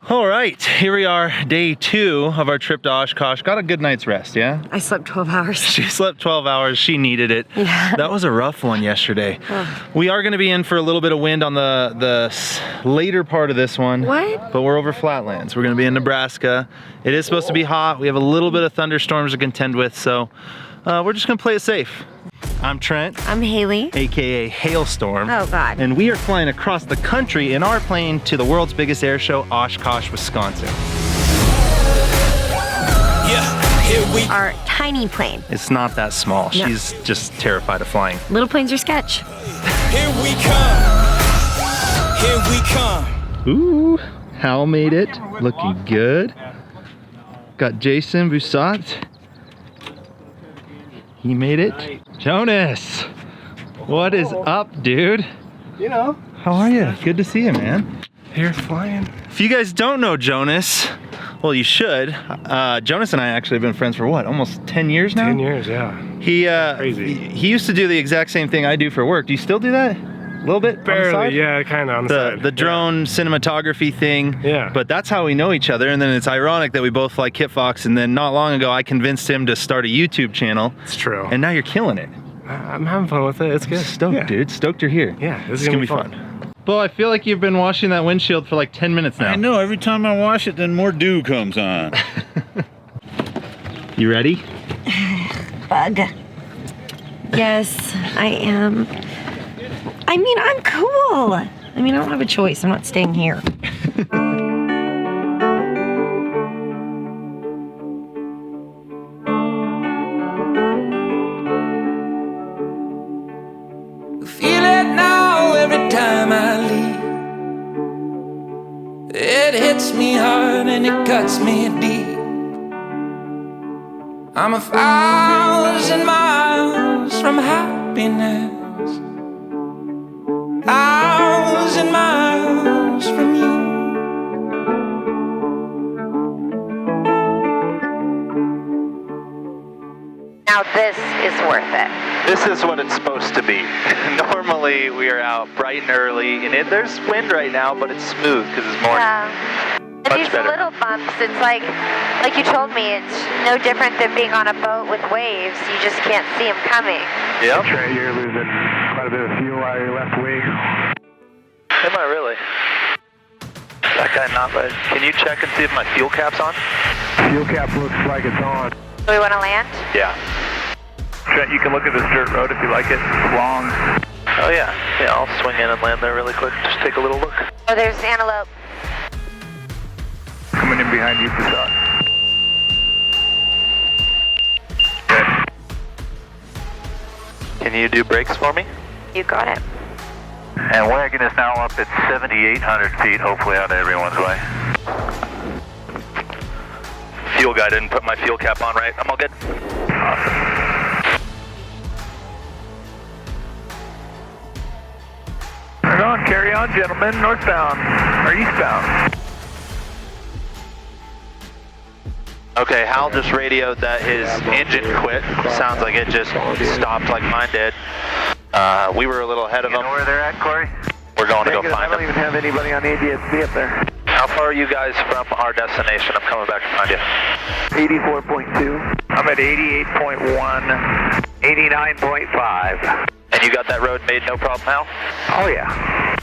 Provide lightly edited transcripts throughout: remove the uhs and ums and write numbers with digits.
All right, here we are, day 2 of our trip to Oshkosh. Got a good night's rest, yeah? I slept 12 hours. She slept 12 hours, she needed it. Yeah. That was a rough one yesterday. We are gonna be in for a little bit of wind on the later part of this one. What? But we're over flatlands. We're gonna be in Nebraska. It is supposed to be hot. We have a little bit of thunderstorms to contend with, so we're just gonna play it safe. I'm Trent. I'm Haley. AKA Hailstorm. Oh God. And we are flying across the country in our plane to the world's biggest air show, Oshkosh, Wisconsin. Yeah, here we Our tiny plane. It's not that small. No. She's just terrified of flying. Little planes are sketch. Here we come. Here we come. Ooh, Hal made it. Looking good. Got Jason Boussat. He made it. Jonas, what is up, dude? You know, How are you? Good to see you, man. here's flying. If you guys don't know Jonas, well, you should. Jonas and I actually have been friends for what, almost 10 years now? 10 years, yeah. He Crazy. he used to do the exact same thing I do for work. Do you still do that? A little bit? on the side? Barely, yeah, kind of on the side. The drone cinematography thing. Yeah. But that's how we know each other. And then it's ironic that we both like KitFox. And then not long ago, I convinced him to start a YouTube channel. It's true. And now you're killing it. I'm having fun with it. It's good. Stoked, yeah. dude. Stoked you're here. Yeah, this is It's gonna be fun. Well, I feel like you've been washing that windshield for like 10 minutes now. I know, every time I wash it, then more dew comes on. You ready? Bug. Yes, I am. I mean, I'm cool. I mean, I don't have a choice. I'm not staying here. Feel it now every time I leave. It hits me hard and it cuts me deep. I'm 1,000 miles from happiness. 1,000 miles from you. Now this is worth it. This is what it's supposed to be. Normally we are out bright and early, and there's wind right now, but it's smooth because it's morning. Yeah. And Much these better. little bumps, it's like you told me, it's no different than being on a boat with waves. You just can't see them coming. Yep. Trey, you're losing quite a bit of fuel out of your left wing. Am I really? That guy not bad. Can you check and see if my fuel cap's on? Fuel cap looks like it's on. Do we want to land? Yeah. Trent, you can look at this dirt road if you like it. It's long. Oh yeah. Yeah, I'll swing in and land there really quick. Just take a little look. Oh, there's antelope. Coming in behind you, Boussat. Can you do brakes for me? You got it. And wagon is now up at 7,800 feet, hopefully out of everyone's way. Fuel guy didn't put my fuel cap on right. I'm all good. Awesome. Turn on, carry on, gentlemen. Northbound, or eastbound. Okay, Hal just radioed that his engine quit. Sounds like it just stopped like mine did. We were a little ahead of You them. know where they're at, Corey? We're going to go Negative, I find don't them. even have anybody on ADSB up there. How far are you guys from our destination? I'm coming back to find you. 84.2. I'm at 88.1, 89.5. And you got that road made no problem, Hal? Oh yeah.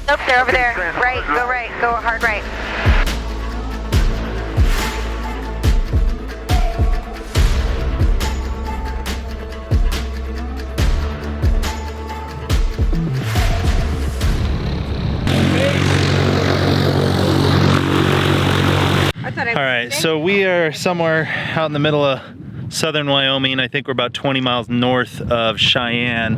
Nope, they're over there. Right, go hard right. All right, so we are somewhere out in the middle of southern Wyoming. I think we're about 20 miles north of Cheyenne.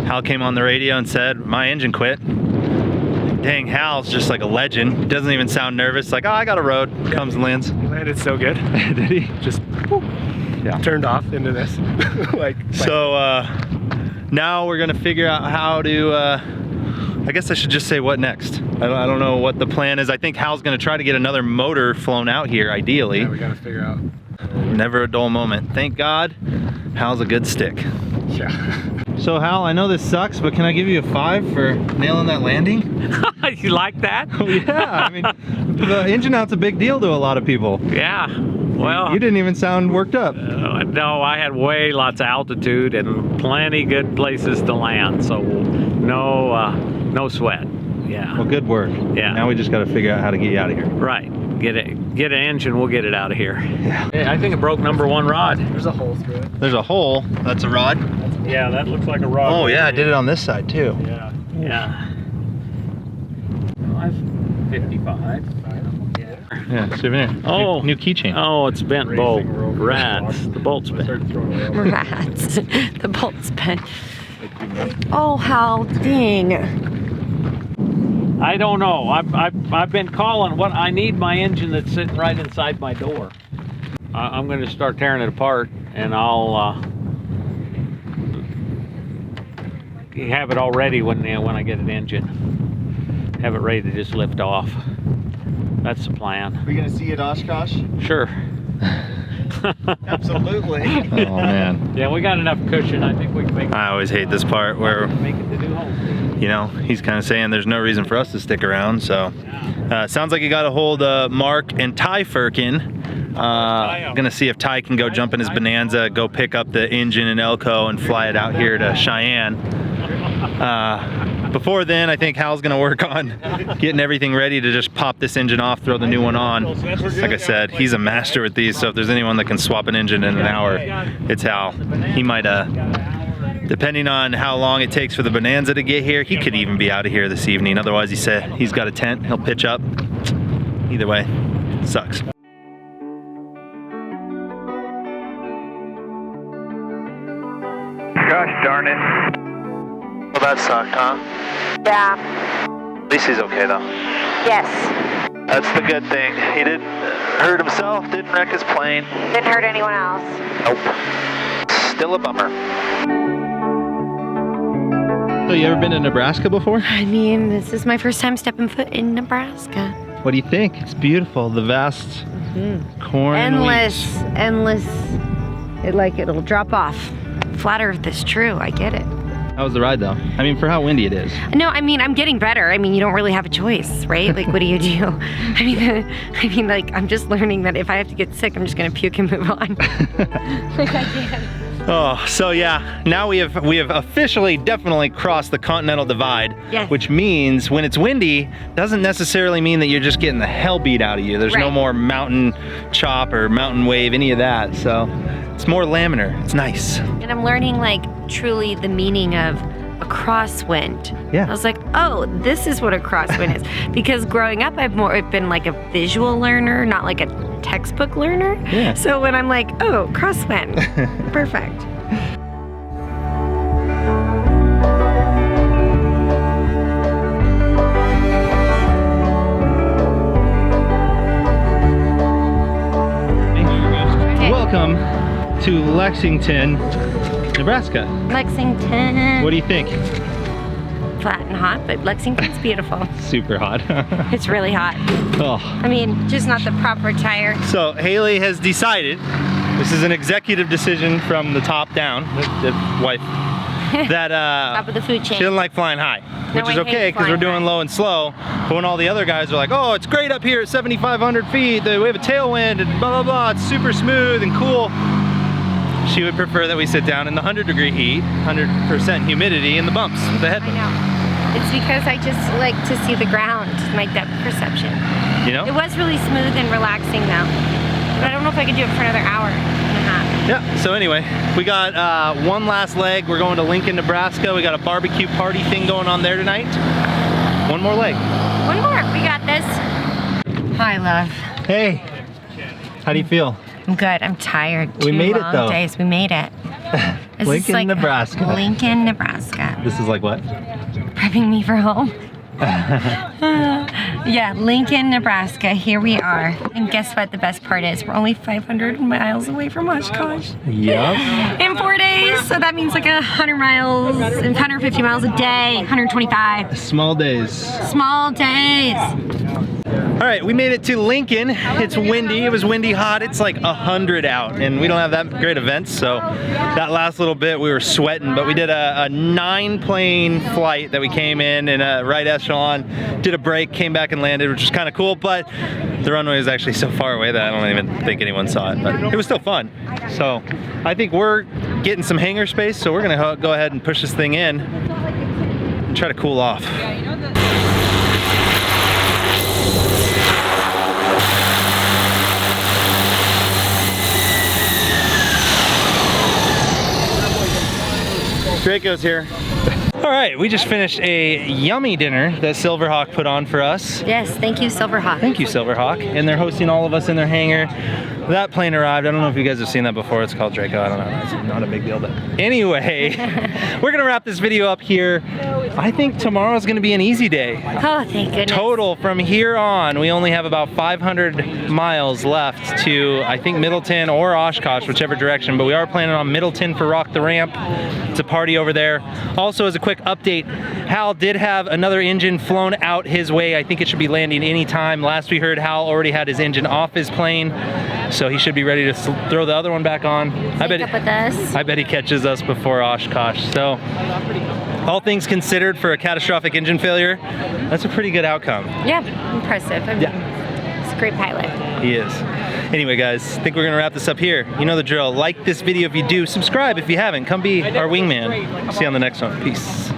Hal came on the radio and said, my engine quit. Dang, Hal's just like a legend. Doesn't even sound nervous. Like, oh, I got a road. Comes and lands. He landed so good. Did he? Just whoop, turned off into this. So now we're gonna figure out how to, I guess I should just say what next. I don't know what the plan is. I think Hal's gonna try to get another motor flown out here, ideally. Yeah, we gotta figure out. Never a dull moment. Thank God, Hal's a good stick. Yeah. So Hal, I know this sucks, but can I give you a 5 for nailing that landing? You like that? Oh yeah, I mean, the engine out's a big deal to a lot of people. Yeah. Well, You didn't even sound worked up. no, I had lots of altitude and plenty good places to land, so no sweat. Yeah. Well, good work. Yeah. Now we just got to figure out how to get you out of here. Right. Get an engine, we'll get it out of here. Yeah. Hey, I think it broke number 1 rod. There's a hole through it. There's a hole. That's a rod. Yeah, that looks like a rod. Oh yeah, I did it on this side too. Yeah. Yeah. 55. Yeah, souvenir. Oh. New keychain. Oh, it's bent bolt. Rats. The bolt's bent. Rats. The bolt's bent. Oh, Hal, dang. I don't know. I've been calling. What I need my engine that's sitting right inside my door. I'm going to start tearing it apart, and I'll have it all ready when I get an engine. Have it ready to just lift off. That's the plan. Are you going to see you at Oshkosh? Sure. Absolutely. Oh man. Yeah, we got enough cushion. I think we can make it. I always hate this part where, Make it to New Holstein. you know, he's kind of saying there's no reason for us to stick around. So, sounds like you got a hold of Mark and Ty Firkin. Gonna see if Ty can go jump in his Bonanza, go pick up the engine in Elko and fly it out here to Cheyenne. Before then, I think Hal's gonna work on getting everything ready to just pop this engine off, throw the new one on. Like I said, he's a master with these, so if there's anyone that can swap an engine in an hour, it's Hal. He might, depending on how long it takes for the Bonanza to get here, he could even be out of here this evening. Otherwise, he said he's got a tent, he'll pitch up. Either way, sucks. Gosh darn it. Well, that sucked, huh? Yeah. At least he's okay, though. Yes. That's the good thing. He didn't hurt himself, didn't wreck his plane. Didn't hurt anyone else. Nope. Still a bummer. So you ever been to Nebraska before? I mean, this is my first time stepping foot in Nebraska. What do you think? It's beautiful. The vast corn and Endless. It'll drop off. Flat Earth is true, I get it. How was the ride though? I mean, for how windy it is. No, I mean, I'm getting better. I mean, you don't really have a choice, right? Like, what do you do? I mean, like, I'm just learning that if I have to get sick, I'm just gonna puke and move on. Like, I can't. Oh, so yeah, now we have officially definitely crossed the Continental Divide, Yes. which means when it's windy, doesn't necessarily mean that you're just getting the hell beat out of you. There's no Right. more mountain chop or mountain wave, any of that. So it's more laminar. It's nice. And I'm learning, like, truly the meaning of a crosswind. Yeah. I was like, oh, this is what a crosswind is. Because growing up, I've been like a visual learner, not like a textbook learner. Yeah. So when I'm like, oh, crosswind, perfect. Welcome to Lexington, Nebraska. Lexington. What do you think? Flat and hot, but Lexington's beautiful. Super hot. It's really hot. Oh. I mean, just not the proper tire. So Haley has decided, this is an executive decision from the top down, the wife, that Top of the food she chain. doesn't like flying high, which is I okay hate because we're flying doing low and slow. But when all the other guys are like, oh, it's great up here at 7,500 feet, we have a tailwind and blah, blah, blah, it's super smooth and cool. She would prefer that we sit down in the 100-degree heat, 100% humidity in the bumps with the I headwind. know. It's because I just like to see the ground, my depth perception. You know? It was really smooth and relaxing though. But I don't know if I could do it for another hour and a half. Yeah, so anyway, we got one last leg. We're going to Lincoln, Nebraska. We got a barbecue party thing going on there tonight. One more leg. One more, we got this. Hi, love. Hey, how do you feel? I'm good, I'm tired. We made it, long though. days, we made it. This is Lincoln, like Nebraska. Lincoln, Nebraska. This is like what? Prepping me for home. Yeah, Lincoln, Nebraska, here we are. And guess what the best part is? We're only 500 miles away from Oshkosh. Yep. In 4 days, so that means like 100 miles, 150 miles a day, 125. Small days. Small days. right, we made it to Lincoln. It's windy. It was windy hot. It's like 100 out, and we don't have that great events, so that last little bit we were sweating, but we did a 9-plane flight that we came in a right echelon, did a break, came back and landed, which was kind of cool, but the runway is actually so far away that I don't even think anyone saw it, but it was still fun. So I think we're getting some hangar space, so we're gonna go ahead and push this thing in and try to cool off. Draco's here. All right, we just finished a yummy dinner that Silverhawk put on for us. Yes, thank you, Silverhawk. Thank you, Silverhawk. And they're hosting all of us in their hangar. That plane arrived. I don't know if you guys have seen that before. It's called Draco. I don't know. It's not a big deal. But anyway, we're going to wrap this video up here. I think tomorrow's going to be an easy day. Oh, thank goodness. Total from here on, we only have about 500 miles left to, I think, Middleton or Oshkosh, whichever direction. But we are planning on Middleton for Rock the Ramp. It's a party over there. Also, as a quick update, Hal did have another engine flown out his way. I think it should be landing anytime. Last we heard, Hal already had his engine off his plane, so he should be ready to throw the other one back on. I bet he catches us before Oshkosh. So, all things considered, for a catastrophic engine failure, that's a pretty good outcome. Yeah, impressive. I mean, he's a great pilot. He is. Anyway, guys, I think we're gonna wrap this up here. You know the drill. Like this video if you do. Subscribe if you haven't. Come be our wingman. See you on the next one. Peace.